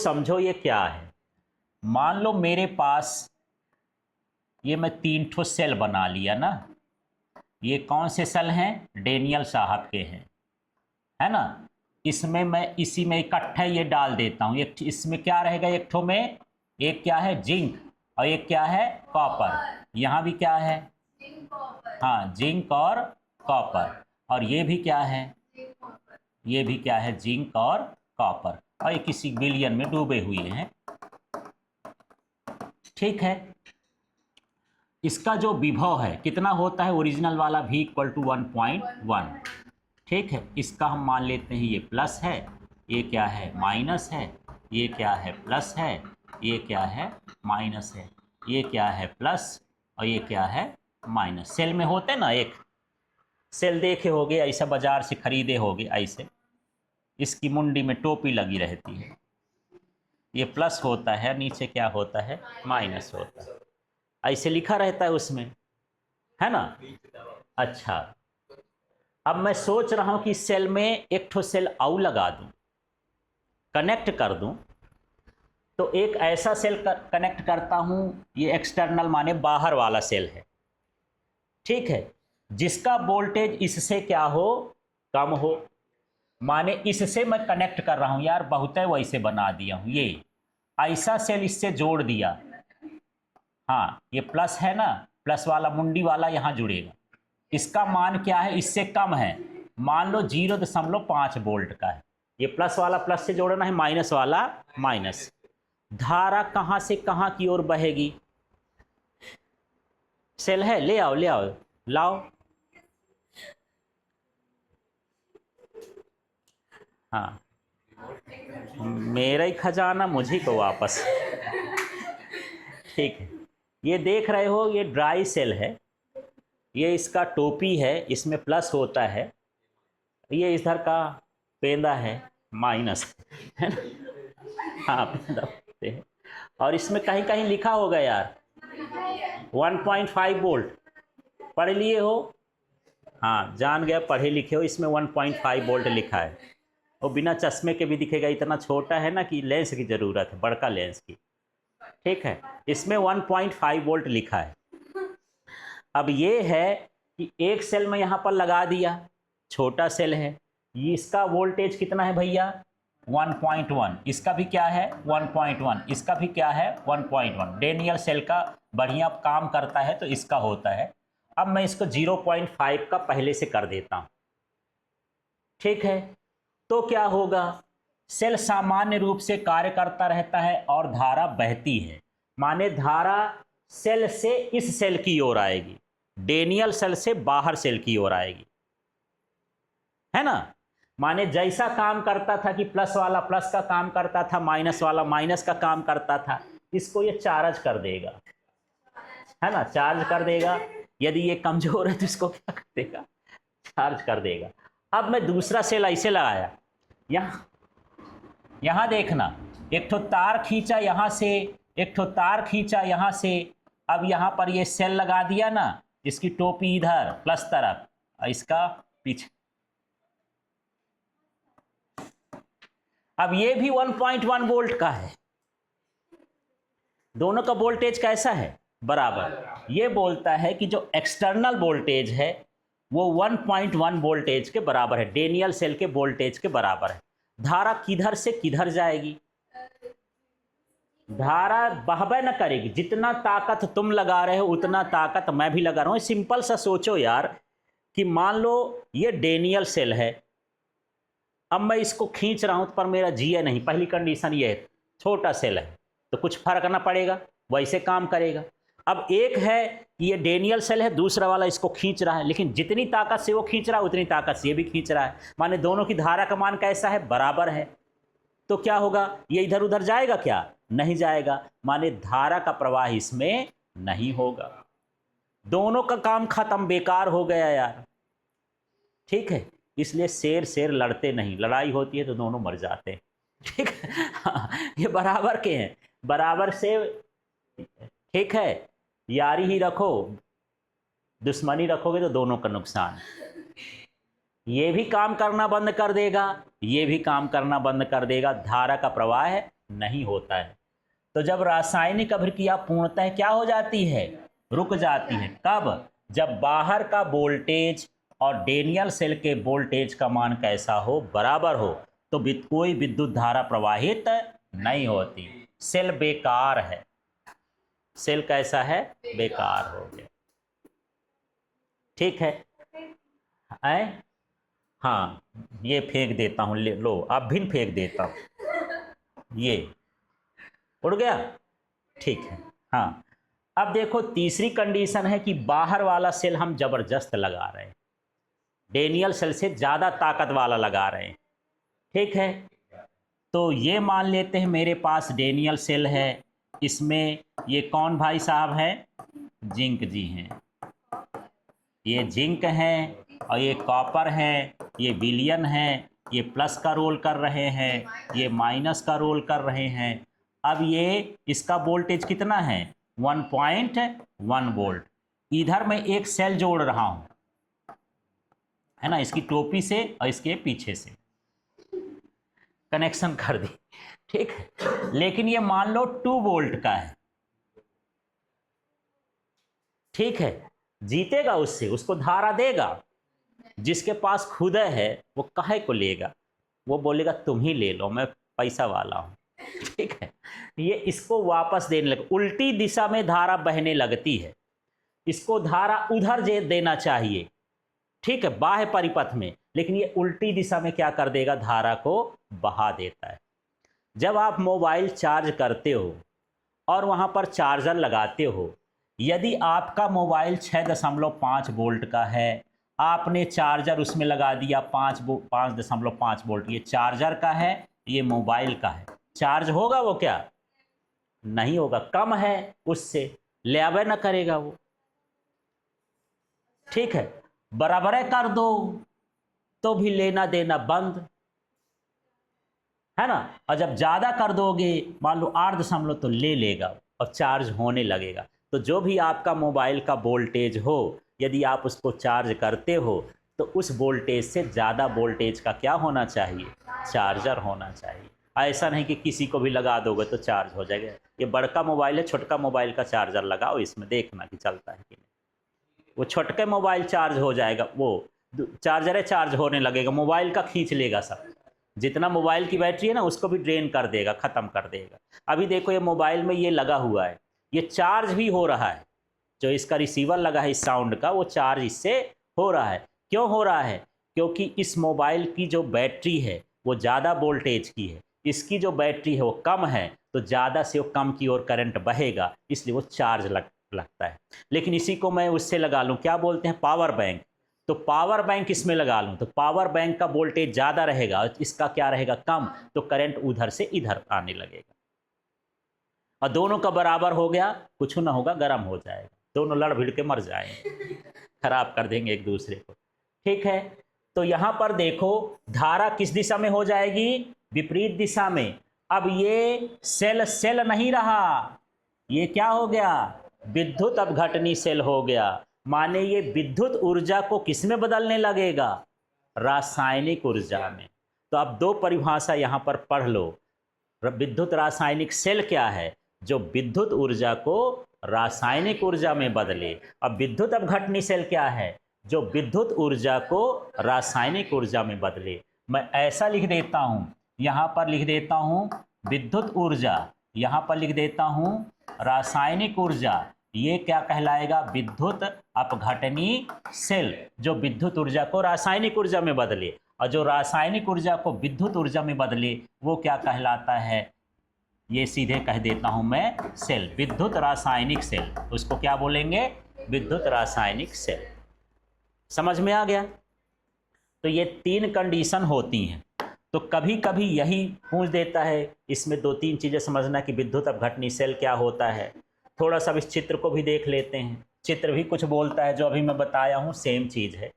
समझो ये क्या है। मान लो मेरे पास ये मैं 3 ठो सेल बना लिया ना। ये कौन से सेल हैं? डेनियल साहब के हैं, है ना। इसमें मैं इसी में इकट्ठा ये डाल देता हूँ। एक इसमें क्या रहेगा? एक ठो में एक क्या है? जिंक, और एक क्या है? कॉपर। यहाँ भी क्या है? हाँ, जिंक और कॉपर। और ये भी क्या है? ये भी क्या है? जिंक और कॉपर। और ये किसी बिलियन में डूबे हुए हैं। ठीक है। इसका जो विभव है कितना होता है? ओरिजिनल वाला V इक्वल टू 1.1। ठीक है। इसका हम मान लेते हैं ये प्लस है, ये क्या है? माइनस है। ये क्या है? प्लस है। ये क्या है? माइनस है। ये क्या है? प्लस, और ये क्या है? माइनस। सेल में होते ना, एक सेल देखे होगे ऐसा, बाजार से खरीदे होगे ऐसे, इसकी मुंडी में टोपी लगी रहती है। ये प्लस होता है, नीचे क्या होता है? माइनस होता है। ऐसे लिखा रहता है उसमें, है ना। अच्छा, अब मैं सोच रहा हूं कि इस सेल में एक ठो सेल आउ लगा दूं, कनेक्ट कर दूं। तो एक ऐसा सेल कनेक्ट करता हूं, ये एक्सटर्नल माने बाहर वाला सेल है। ठीक है। जिसका वोल्टेज इससे क्या हो? कम हो। माने इससे मैं कनेक्ट कर रहा हूं यार, बहुत है वैसे बना दिया हूं। ये ऐसा सेल इससे जोड़ दिया। हाँ, ये प्लस है ना, प्लस वाला मुंडी वाला यहां जुड़ेगा। इसका मान क्या है? इससे कम है। मान लो 0.5 वोल्ट का है। ये प्लस वाला प्लस से जोड़ना है, माइनस वाला माइनस। धारा कहां से कहां की ओर बहेगी? सेल है, ले आओ ले आओ, लाओ। हाँ, मेरा ही खजाना मुझी को वापस। ठीक है। ये देख रहे हो, ये ड्राई सेल है, ये इसका टोपी है, इसमें प्लस होता है। ये इधर का पेंदा है, माइनस है ना। हाँ, पेंदा होते हैं। और इसमें कहीं कहीं लिखा होगा यार 1.5 वोल्ट, पढ़ लिए हो? हाँ, जान गया, पढ़े लिखे हो। इसमें 1.5 वोल्ट लिखा है। वो बिना चश्मे के भी दिखेगा, इतना छोटा है ना कि लेंस की ज़रूरत है, बड़का लेंस की। ठीक है। इसमें 1.5 वोल्ट लिखा है। अब ये है कि एक सेल में यहाँ पर लगा दिया, छोटा सेल है, ये इसका वोल्टेज कितना है भैया? 1.1। इसका भी क्या है? 1.1। इसका भी क्या है? 1.1। डेनियल सेल का बढ़िया काम करता है तो इसका होता है। अब मैं इसको 0.5 का पहले से कर देता हूँ। ठीक है। तो क्या होगा? सेल सामान्य रूप से कार्य करता रहता है और धारा बहती है। माने धारा सेल से इस सेल की ओर आएगी, डेनियल सेल से बाहर सेल की ओर आएगी, है ना। माने जैसा काम करता था कि प्लस वाला प्लस का काम करता था, माइनस वाला माइनस का काम करता था, इसको ये चार्ज कर देगा, है ना, चार्ज कर देगा। यदि ये कमजोर है तो इसको क्या कर देगा? चार्ज कर देगा। अब मैं दूसरा सेल ऐसे लगाया, यहां देखना, एक ठो तार खींचा यहां से, एक ठो तार खींचा यहां से। अब यहां पर ये सेल लगा दिया ना, इसकी टोपी इधर प्लस तरफ, इसका पीछे। अब ये भी 1.1 वोल्ट का है। दोनों का वोल्टेज कैसा है? बराबर। ये बोलता है कि जो एक्सटर्नल वोल्टेज है वो 1.1 वोल्टेज के बराबर है, डेनियल सेल के वोल्टेज के बराबर है। धारा किधर से किधर जाएगी? धारा बहबे न करेगी। जितना ताकत तुम लगा रहे हो उतना ताकत मैं भी लगा रहा हूं। सिंपल सा सोचो यार कि मान लो ये डेनियल सेल है, अब मैं इसको खींच रहा हूं पर मेरा जिया नहीं। पहली कंडीशन ये है, छोटा सेल है तो कुछ फर्क ना पड़ेगा, वैसे काम करेगा। अब एक है कि ये डेनियल सेल है, दूसरा वाला इसको खींच रहा है, लेकिन जितनी ताकत से वो खींच रहा है उतनी ताकत से ये भी खींच रहा है। माने दोनों की धारा का मान कैसा है? बराबर है। तो क्या होगा? ये इधर उधर जाएगा क्या? नहीं जाएगा। माने धारा का प्रवाह इसमें नहीं होगा। दोनों का काम खत्म, बेकार हो गया यार। ठीक है। इसलिए शेर शेर लड़ते नहीं, लड़ाई होती है तो दोनों मर जाते हैं। ठीक है। हाँ, ये बराबर के हैं, बराबर से। ठीक है। यारी ही रखो, दुश्मनी रखोगे तो दोनों का नुकसान। ये भी काम करना बंद कर देगा, ये भी काम करना बंद कर देगा। धारा का प्रवाह है नहीं होता है। तो जब रासायनिक अभिक्रिया पूर्णतः क्या हो जाती है, रुक जाती है। कब? जब बाहर का वोल्टेज और डेनियल सेल के वोल्टेज का मान कैसा हो, बराबर हो, तो कोई विद्युत धारा प्रवाहित नहीं होती, सेल बेकार है। सेल कैसा है? बेकार हो गया। ठीक है? हाँ, ये फेंक देता हूँ, ले लो, अब भी फेंक देता हूँ, ये उड़ गया। ठीक है। हाँ, अब देखो तीसरी कंडीशन है कि बाहर वाला सेल हम जबरदस्त लगा रहे हैं, डेनियल सेल से ज़्यादा ताकत वाला लगा रहे हैं। ठीक है, तो ये मान लेते हैं मेरे पास डेनियल सेल है, इसमें ये कौन भाई साहब है? जिंक जी हैं, ये जिंक है और ये कॉपर है, ये विलियन है, ये प्लस का रोल कर रहे हैं, ये माइनस का रोल कर रहे हैं। अब ये इसका वोल्टेज कितना है? 1.1 वोल्ट। इधर मैं एक सेल जोड़ रहा हूँ, है ना, इसकी टोपी से और इसके पीछे से कनेक्शन कर दी। ठीक है, लेकिन ये मान लो 2 वोल्ट का है। ठीक है, जीतेगा उससे, उसको धारा देगा। जिसके पास खुद है वो काहे को लेगा, वो बोलेगा तुम ही ले लो, मैं पैसा वाला हूँ। ठीक है, ये इसको वापस देने लगे, उल्टी दिशा में धारा बहने लगती है, इसको धारा उधर देना चाहिए। ठीक है, बाह्य परिपथ में, लेकिन ये उल्टी दिशा में क्या कर देगा, धारा को बहा देता है। जब आप मोबाइल चार्ज करते हो और वहाँ पर चार्जर लगाते हो, यदि आपका मोबाइल 6.5 वोल्ट का है, आपने चार्जर उसमें लगा दिया 5.5 वोल्ट, ये चार्जर का है, ये मोबाइल का है, चार्ज होगा वो? क्या नहीं होगा, कम है उससे, ले ना करेगा वो। ठीक है, बराबर कर दो तो भी लेना देना बंद, है ना। और जब ज़्यादा कर दोगे, मान लो 8 तो ले लेगा और चार्ज होने लगेगा। तो जो भी आपका मोबाइल का वोल्टेज हो, यदि आप उसको चार्ज करते हो तो उस वोल्टेज से ज़्यादा वोल्टेज का क्या होना चाहिए, चार्जर होना चाहिए। ऐसा नहीं कि किसी को भी लगा दोगे तो चार्ज हो जाएगा। ये बड़का मोबाइल है, छोटका मोबाइल का चार्जर लगाओ, इसमें देखना कि चलता है कि नहीं। वो छोटके मोबाइल चार्ज हो जाएगा, वो चार्जर चार्ज होने लगेगा, मोबाइल का खींच लेगा सब, जितना मोबाइल की बैटरी है ना उसको भी ड्रेन कर देगा, ख़त्म कर देगा। अभी देखो ये मोबाइल में ये लगा हुआ है, ये चार्ज भी हो रहा है, जो इसका रिसीवर लगा है इस साउंड का, वो चार्ज इससे हो रहा है। क्यों हो रहा है? क्योंकि इस मोबाइल की जो बैटरी है वो ज़्यादा वोल्टेज की है, इसकी जो बैटरी है वो कम है, तो ज़्यादा से वो कम की ओर करंट बहेगा, इसलिए वो चार्ज लगता है। लेकिन इसी को मैं उससे लगा लूँ, क्या बोलते हैं, पावर बैंक, तो पावर बैंक इसमें लगा लूँ तो पावर बैंक का वोल्टेज ज़्यादा रहेगा और इसका क्या रहेगा, कम, तो करंट उधर से इधर आने लगेगा और दोनों का बराबर हो गया, कुछ ना होगा, गर्म हो जाएगा, दोनों लड़ भिड़ के मर जाएंगे, खराब कर देंगे एक दूसरे को। ठीक है, तो यहाँ पर देखो धारा किस दिशा में हो जाएगी, विपरीत दिशा में। अब ये सेल नहीं रहा, ये क्या हो गया, विद्युत अपघटनी सेल हो गया। माने ये विद्युत ऊर्जा को किस में बदलने लगेगा, रासायनिक ऊर्जा में। तो अब 2 परिभाषा यहाँ पर पढ़ लो। विद्युत रासायनिक सेल क्या है, जो विद्युत ऊर्जा को रासायनिक ऊर्जा में बदले। अब विद्युत अपघटनी सेल क्या है, जो विद्युत ऊर्जा को रासायनिक ऊर्जा में बदले। मैं ऐसा लिख देता हूँ, यहाँ पर लिख देता हूँ विद्युत ऊर्जा, यहाँ पर लिख देता हूँ रासायनिक ऊर्जा। ये क्या कहलाएगा, विद्युत अपघटनी सेल, जो विद्युत ऊर्जा को रासायनिक ऊर्जा में बदले, और जो रासायनिक ऊर्जा को विद्युत ऊर्जा में बदले वो क्या कहलाता है, ये सीधे कह देता हूं मैं सेल, विद्युत रासायनिक सेल। उसको क्या बोलेंगे, विद्युत रासायनिक सेल। समझ में आ गया? तो ये 3 कंडीशन होती हैं। तो कभी कभी यही पूछ देता है, इसमें 2-3 चीज़ें समझना कि विद्युत अपघटनी सेल क्या होता है। थोड़ा सा इस चित्र को भी देख लेते हैं, चित्र भी कुछ बोलता है, जो अभी मैं बताया हूँ सेम चीज़ है।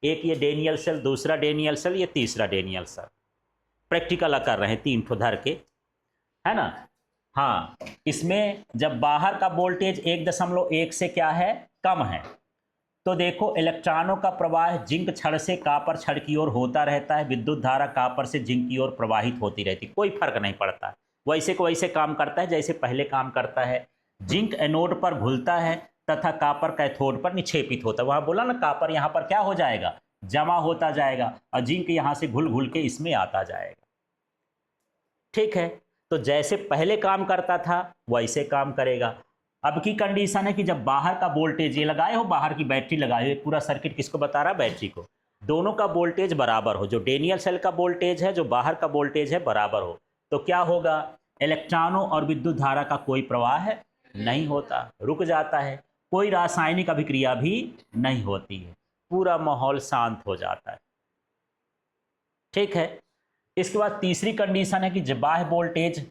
एक ये डेनियल सेल, दूसरा डेनियल सेल, ये तीसरा डेनियल सेल। प्रैक्टिकल कर रहे हैं 3 ठो धर के, है ना। हाँ, इसमें जब बाहर का वोल्टेज 1.1 से क्या है, कम है, तो देखो इलेक्ट्रॉनों का प्रवाह जिंक छड़ से कॉपर छड़ की ओर होता रहता है, विद्युत धारा कॉपर से जिंक की ओर प्रवाहित होती रहती, कोई फर्क नहीं पड़ता। वैसे को वैसे काम करता है जैसे पहले काम करता है। जिंक एनोड पर घुलता है तथा कापर कैथोड पर निक्षेपित होता है। वहां बोला ना कापर यहाँ पर क्या हो जाएगा, जमा होता जाएगा, और जिंक यहाँ से घुल घुल के इसमें आता जाएगा। ठीक है, तो जैसे पहले काम करता था वैसे काम करेगा। अब की कंडीशन है कि जब बाहर का वोल्टेज, ये लगाए हो बाहर की बैटरी लगाए हो, पूरा सर्किट किसको बता रहा है, बैटरी को, दोनों का वोल्टेज बराबर हो, जो डेनियल सेल का वोल्टेज है जो बाहर का वोल्टेज है बराबर हो, तो क्या होगा, इलेक्ट्रॉनों और विद्युत धारा का कोई प्रवाह नहीं होता, रुक जाता है, कोई रासायनिक अभिक्रिया भी नहीं होती है, पूरा माहौल शांत हो जाता है। ठीक है, इसके बाद तीसरी कंडीशन है कि जब बाह्य वोल्टेज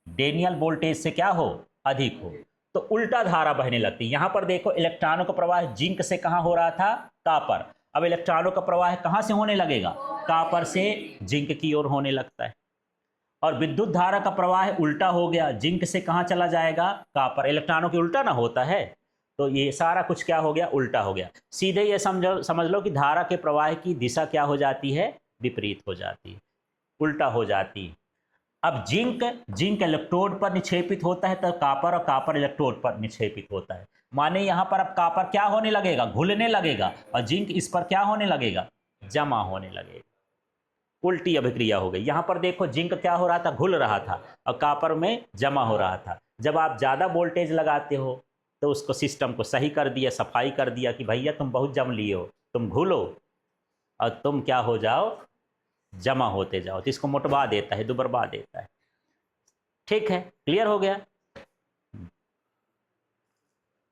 डेनियल वोल्टेज से क्या हो, अधिक हो, तो उल्टा धारा बहने लगती है। यहां पर देखो इलेक्ट्रॉनों का प्रवाह जिंक से कहां हो रहा था, कापर, अब इलेक्ट्रॉनों का प्रवाह कहां से होने लगेगा, कापर से जिंक की ओर होने लगता है। और विद्युत धारा का प्रवाह उल्टा हो गया, जिंक से कहां चला जाएगा, कापर, इलेक्ट्रॉनों की उल्टा ना होता है, तो ये सारा कुछ क्या हो गया, उल्टा हो गया। सीधे ये समझ लो कि धारा के प्रवाह की दिशा क्या हो जाती है, विपरीत हो जाती है, उल्टा हो जाती है। अब जिंक इलेक्ट्रोड पर निक्षेपित होता है तो कापर, और कापर इलेक्ट्रोड पर निक्षेपित होता है। माने यहां पर अब कापर क्या होने लगेगा, घुलने लगेगा, और जिंक इस पर क्या होने लगेगा, जमा होने लगेगा, उल्टी अभिक्रिया हो गई। यहां पर देखो जिंक क्या हो रहा था, घुल रहा था, और कापर में जमा हो रहा था। जब आप ज़्यादा वोल्टेज लगाते हो तो उसको, सिस्टम को सही कर दिया, सफाई कर दिया कि भैया तुम बहुत जम लिए हो, तुम घुलो और तुम क्या हो जाओ, जमा होते जाओ, तो इसको मोटवा देता है, दुबरवा देता है। ठीक है, क्लियर हो गया।